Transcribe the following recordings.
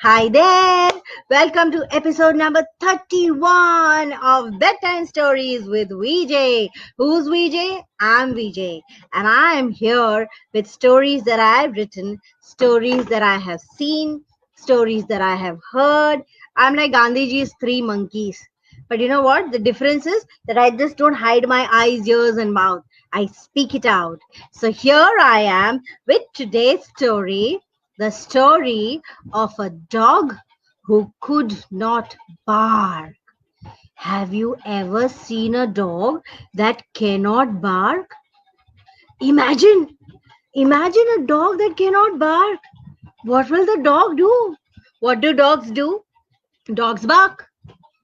Hi there. Welcome to episode number 31 of Bedtime Stories with VJ. Who's VJ? I'm VJ, and I am here with stories that I've written, stories that I have seen, stories that I have heard. I'm like Gandhiji's three monkeys. But you know what? The difference is that I just don't hide my eyes, ears, and mouth. I speak it out. So here I am with today's story, the story of a dog who could not bark. Have you ever seen a dog that cannot bark? Imagine, imagine a dog that cannot bark. What will the dog do? What do dogs do? Dogs bark.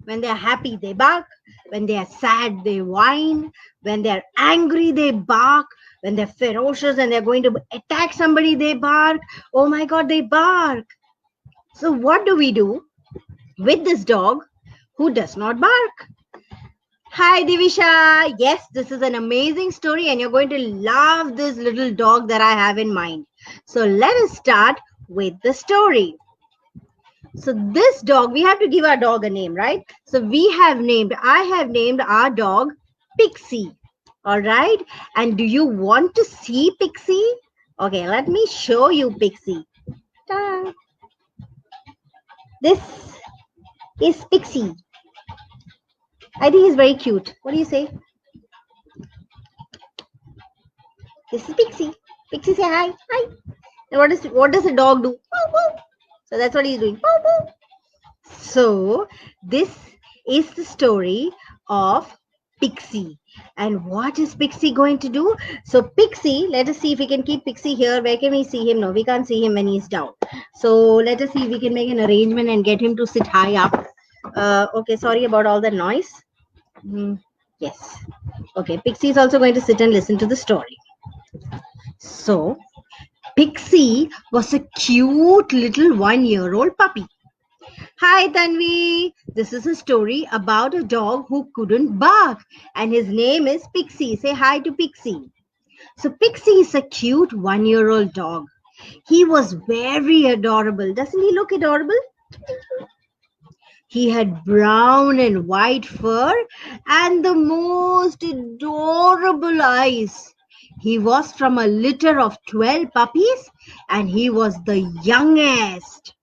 When they're happy, they bark. When they are sad, they whine. When they're angry, they bark. When they're ferocious and they're going to attack somebody, they bark. Oh my God, they bark. So, what do we do with this dog who does not bark? Hi, Divisha. Yes, this is an amazing story, and you're going to love this little dog that I have in mind. So, let us start with the story. So this dog, we have to give our dog a name, right? So I have named our dog Pixie. All right. And do you want to see Pixie? Okay, let me show you Pixie. Ta. This is Pixie. I think he's very cute. What do you say? This is Pixie. Pixie, say hi. Hi. And what does a dog do? So that's what he's doing. So this is the story of Pixie. And what is Pixie going to do? So Pixie, let us see if we can keep Pixie here. Where can we see him? No, we can't see him when he's down. So let us see if we can make an arrangement and get him to sit high up. Okay, sorry about all the noise. Yes. Okay, Pixie is also going to sit and listen to the story. So Pixie was a cute little 1-year-old puppy. Hi Tanvi, this is a story about a dog who couldn't bark, and his name is Pixie. Say hi to Pixie. So Pixie is a cute 1-year-old dog. He was very adorable. Doesn't he look adorable? He had brown and white fur and the most adorable eyes. He was from a litter of 12 puppies and he was the youngest.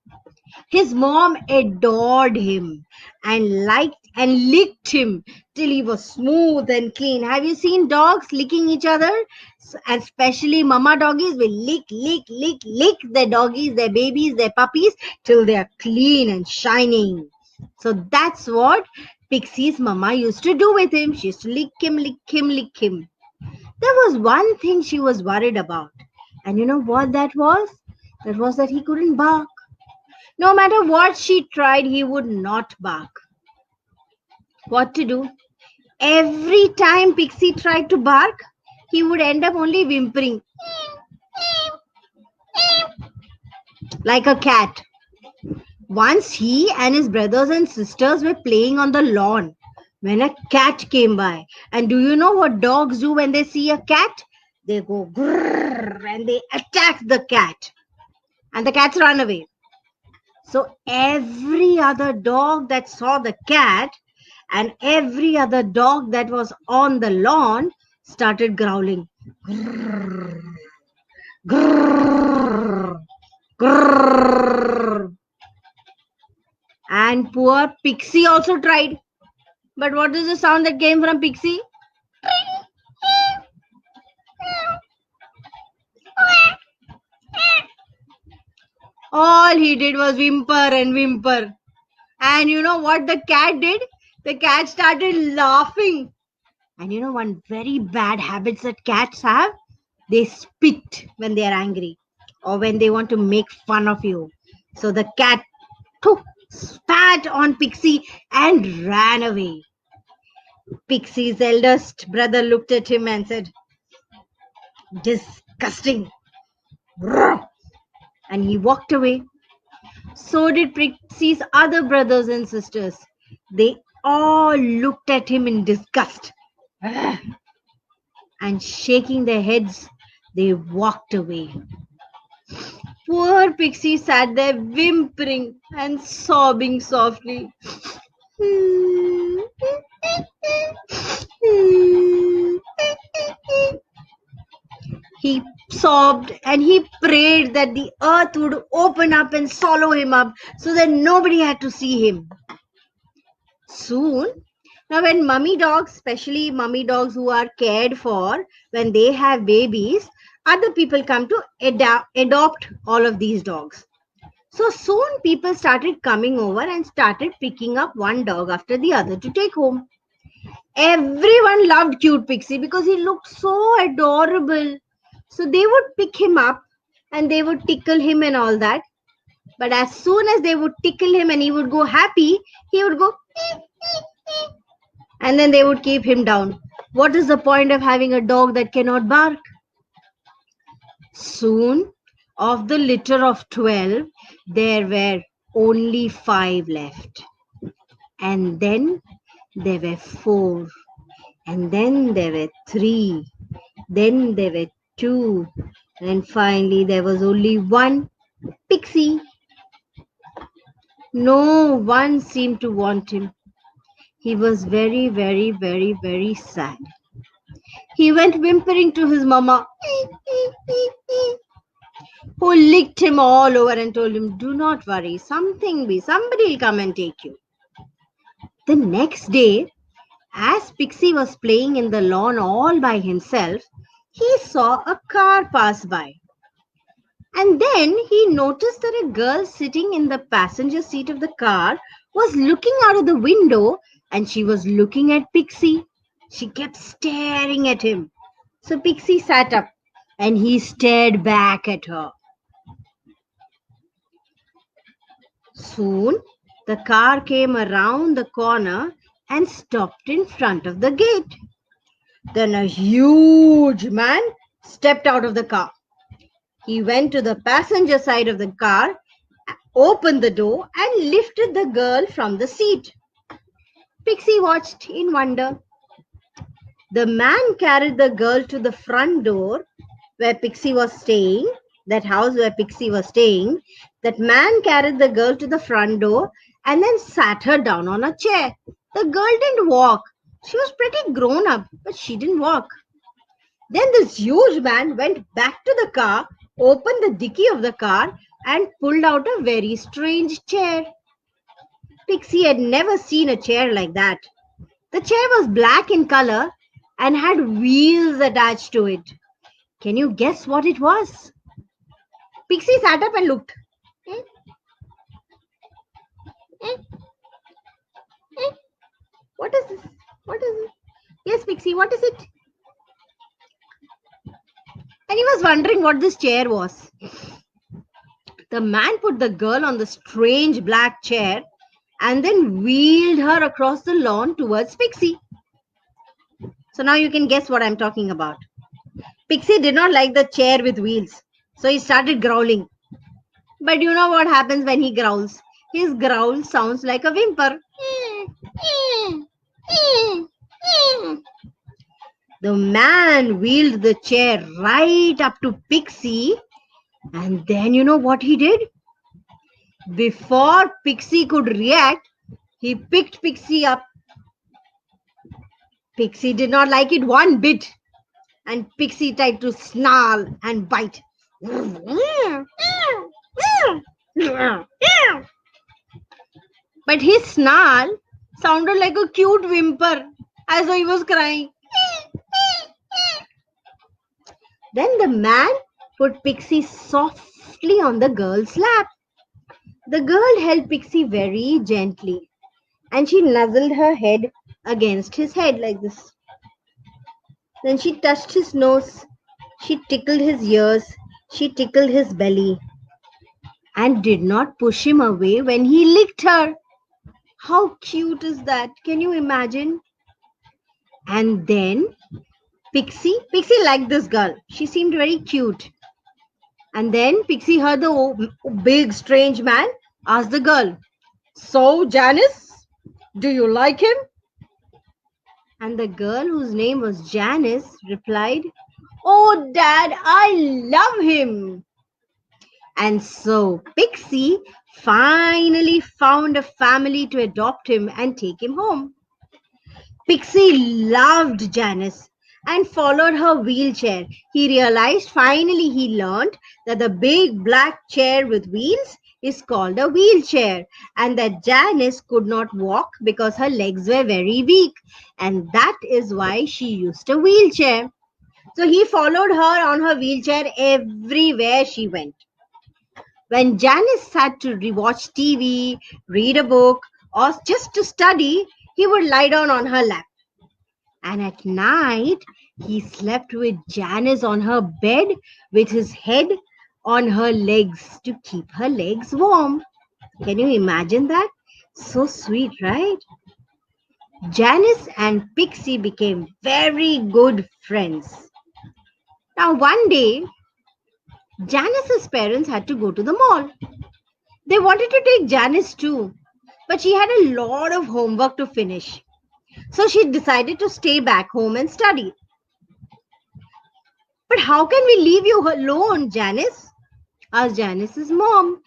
His mom adored him and liked and licked him till he was smooth and clean. Have you seen dogs licking each other? And especially mama doggies will lick their doggies, their babies, their puppies till they are clean and shining. So that's what Pixie's mama used to do with him. She used to lick him. There was one thing she was worried about. And you know what that was? That was that he couldn't bark. No matter what she tried, he would not bark. What to do? Every time Pixie tried to bark, he would end up only whimpering like a cat. Once he and his brothers and sisters were playing on the lawn when a cat came by. And do you know what dogs do when they see a cat? They go grrr and they attack the cat. And the cats run away. So every other dog that saw the cat and every other dog that was on the lawn started growling. Grrr, grrr, grrr. And poor Pixie also tried. But what is the sound that came from Pixie? All he did was whimper and whimper. And you know what the cat did? The cat started laughing. And you know one very bad habit that cats have? They spit when they are angry or when they want to make fun of you. So the cat spat on Pixie and ran away. Pixie's eldest brother looked at him and said, "Disgusting." And he walked away. So did Pixie's other brothers and sisters. They all looked at him in disgust. And shaking their heads, they walked away. Poor Pixie sat there whimpering and sobbing softly. He sobbed and he prayed that the earth would open up and swallow him up so that nobody had to see him. Soon, now when mummy dogs, especially mummy dogs who are cared for when they have babies, other people come to adopt all of these dogs. So soon people started coming over and started picking up one dog after the other to take home. Everyone loved cute Pixie because he looked so adorable. So they would pick him up and they would tickle him and all that. But as soon as they would tickle him and he would go happy, he would go and then they would keep him down. What is the point of having a dog that cannot bark? Soon, of the litter of 12, there were only 5 left. And then there were 4. And then there were 3. Then there were 2. And finally there was only one Pixie. No one seemed to want him. He was very, very, very, very sad. He went whimpering to his mama, who licked him all over and told him, "Do not worry, somebody will come and take you." The next day, as Pixie was playing in the lawn all by himself, he saw a car pass by. And then he noticed that a girl sitting in the passenger seat of the car was looking out of the window and she was looking at Pixie. She kept staring at him. So Pixie sat up and he stared back at her. Soon the car came around the corner and stopped in front of the gate. Then a huge man stepped out of the car. He went to the passenger side of the car, opened the door, and lifted the girl from the seat. Pixie watched in wonder. The man carried the girl to the front door where Pixie was staying, that house where Pixie was staying. That man carried the girl to the front door and then sat her down on a chair. The girl didn't walk. She was pretty grown up, but she didn't walk. Then this huge man went back to the car, opened the dicky of the car, and pulled out a very strange chair. Pixie had never seen a chair like that. The chair was black in color and had wheels attached to it. Can you guess what it was? Pixie sat up and looked. What is this? What is it? Yes, Pixie, what is it? And he was wondering what this chair was. The man put the girl on the strange black chair and then wheeled her across the lawn towards Pixie. So now you can guess what I'm talking about. Pixie did not like the chair with wheels, so he started growling. But you know what happens when he growls? His growl sounds like a whimper. The man wheeled the chair right up to Pixie, and then you know what he did? Before Pixie could react, he picked Pixie up. Pixie did not like it one bit, and Pixie tried to snarl and bite. But his snarl sounded like a cute whimper, as though he was crying. Then the man put Pixie softly on the girl's lap. The girl held Pixie very gently, and she nuzzled her head against his head like this. Then she touched his nose, she tickled his ears, she tickled his belly, and did not push him away when he licked her. How cute is that? Can you imagine? And then Pixie liked this girl. She seemed very cute. And then Pixie heard the big strange man ask the girl, "So, Janice, do you like him?" And the girl, whose name was Janice, replied, "Oh, Dad, I love him." And so Pixie finally found a family to adopt him and take him home. Pixie loved Janice and followed her wheelchair. He realized finally he learned that the big black chair with wheels is called a wheelchair and that Janice could not walk because her legs were very weak and that is why she used a wheelchair. So he followed her on her wheelchair everywhere she went. When Janice had to rewatch TV, read a book, or just to study, he would lie down on her lap. And at night, he slept with Janice on her bed with his head on her legs to keep her legs warm. Can you imagine that? So sweet, right? Janice and Pixie became very good friends. Now, one day, Janice's parents had to go to the mall. They wanted to take Janice too, but she had a lot of homework to finish. So she decided to stay back home and study. But how can we leave you alone, Janice? Asked Janice's mom.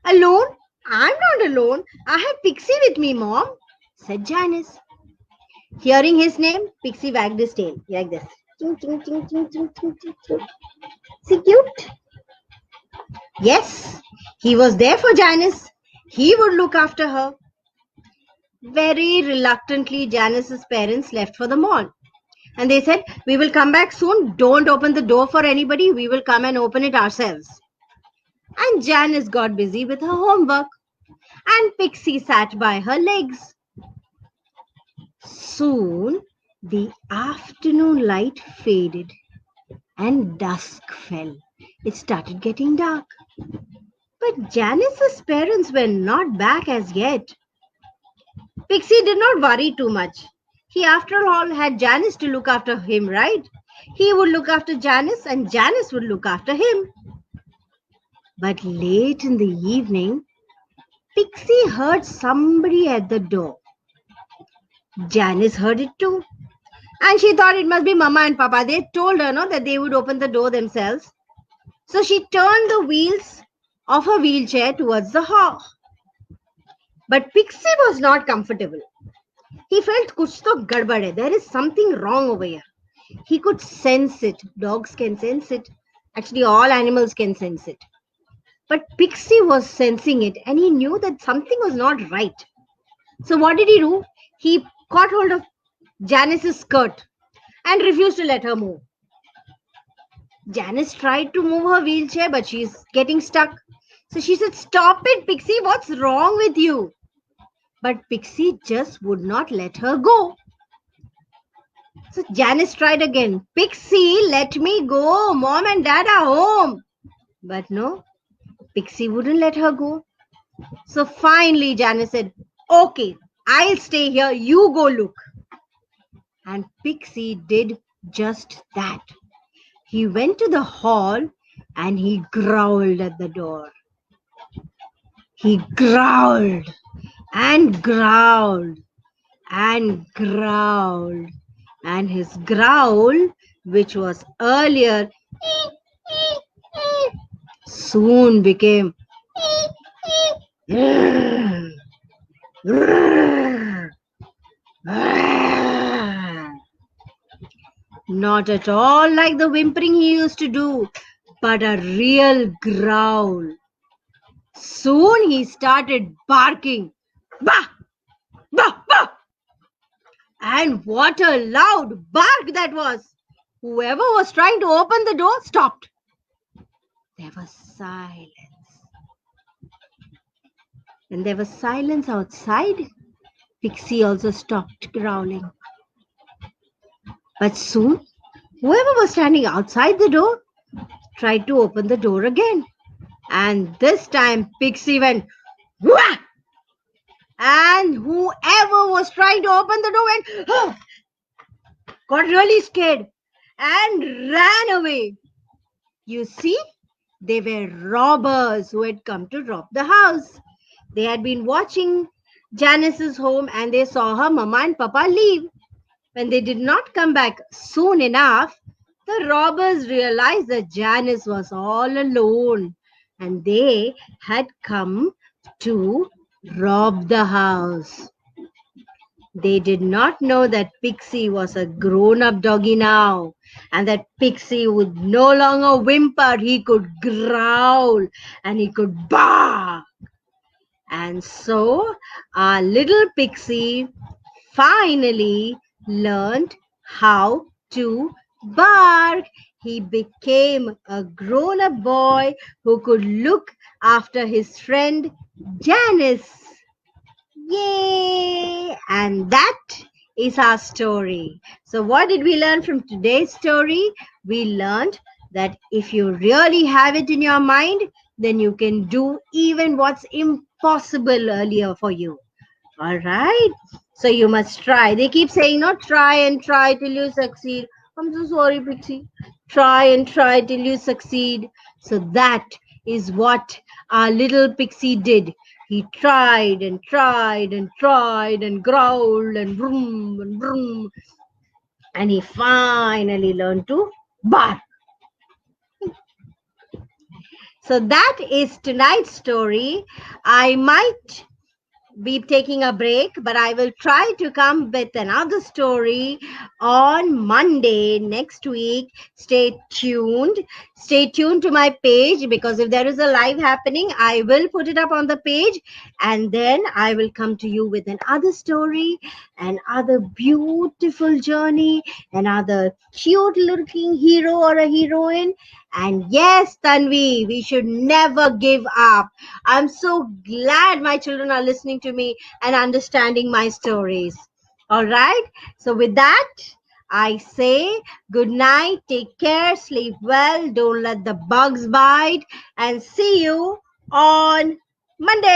Alone? I'm not alone. I have Pixie with me, Mom, said Janice. Hearing his name, Pixie wagged his tail like this. Ching, ching, ching, ching, ching, ching, ching, ching. See cute? Yes, he was there for Janice. He would look after her. Very reluctantly, Janice's parents left for the mall. And they said, we will come back soon. Don't open the door for anybody. We will come and open it ourselves. And Janice got busy with her homework. And Pixie sat by her legs. Soon, the afternoon light faded and dusk fell. It started getting dark. But Janice's parents were not back as yet. Pixie did not worry too much. He, after all, had Janice to look after him, right? He would look after Janice and Janice would look after him. But late in the evening, Pixie heard somebody at the door. Janice heard it too. And she thought it must be Mama and Papa. They told her that they would open the door themselves. So she turned the wheels of her wheelchair towards the hall. But Pixie was not comfortable. He felt kuch to gadbad hai. There is something wrong over here. He could sense it. Dogs can sense it. Actually, all animals can sense it. But Pixie was sensing it and he knew that something was not right. So what did he do? He caught hold of Janice's skirt and refused to let her move. Janice tried to move her wheelchair, but she's getting stuck. So she said, "Stop it, Pixie. What's wrong with you?" But Pixie just would not let her go. So Janice tried again. "Pixie, let me go. Mom and Dad are home." But no, Pixie wouldn't let her go. So finally, Janice said, "Okay, I'll stay here. You go look." And Pixie did just that. He went to the hall and he growled at the door. He growled and growled and growled. And his growl, which was earlier soon became not at all like the whimpering he used to do, but a real growl. Soon he started barking. Bah! Bah! Bah! And what a loud bark that was! Whoever was trying to open the door stopped. There was silence. When there was silence outside, Pixie also stopped growling. But soon, whoever was standing outside the door tried to open the door again. And this time, Pixie went, "Wah!" And whoever was trying to open the door went, "Oh!" Got really scared and ran away. You see, they were robbers who had come to rob the house. They had been watching Janice's home and they saw her Mama and Papa leave. When they did not come back soon enough, the robbers realized that Janice was all alone. and they had come to rob the house. They did not know that Pixie was a grown-up doggy now, and that Pixie would no longer whimper. He could growl and he could bark. And so our little Pixie finally learned how to bark. He became a grown-up boy who could look after his friend Janice. Yay! And that is our story. So what did we learn from today's story? We learned that if you really have it in your mind, then you can do even what's impossible earlier for you. All right. So you must try. They keep saying, not try and try till you succeed. I'm so sorry, Pixie. Try and try till you succeed. So that is what our little Pixie did. He tried and tried and tried and growled and vroom and vroom. And he finally learned to bark. So that is tonight's story. I might be taking a break, but I will try to come with another story on Monday next week. Stay tuned. Stay tuned to my page, because if there is a live happening, I will put it up on the page, and then I will come to you with another story, another beautiful journey, another cute looking hero or a heroine. And yes, Tanvi, we should never give up. I'm so glad my children are listening to me and understanding my stories. All right. So with that, I say good night. Take care. Sleep well. Don't let the bugs bite. And see you on Monday.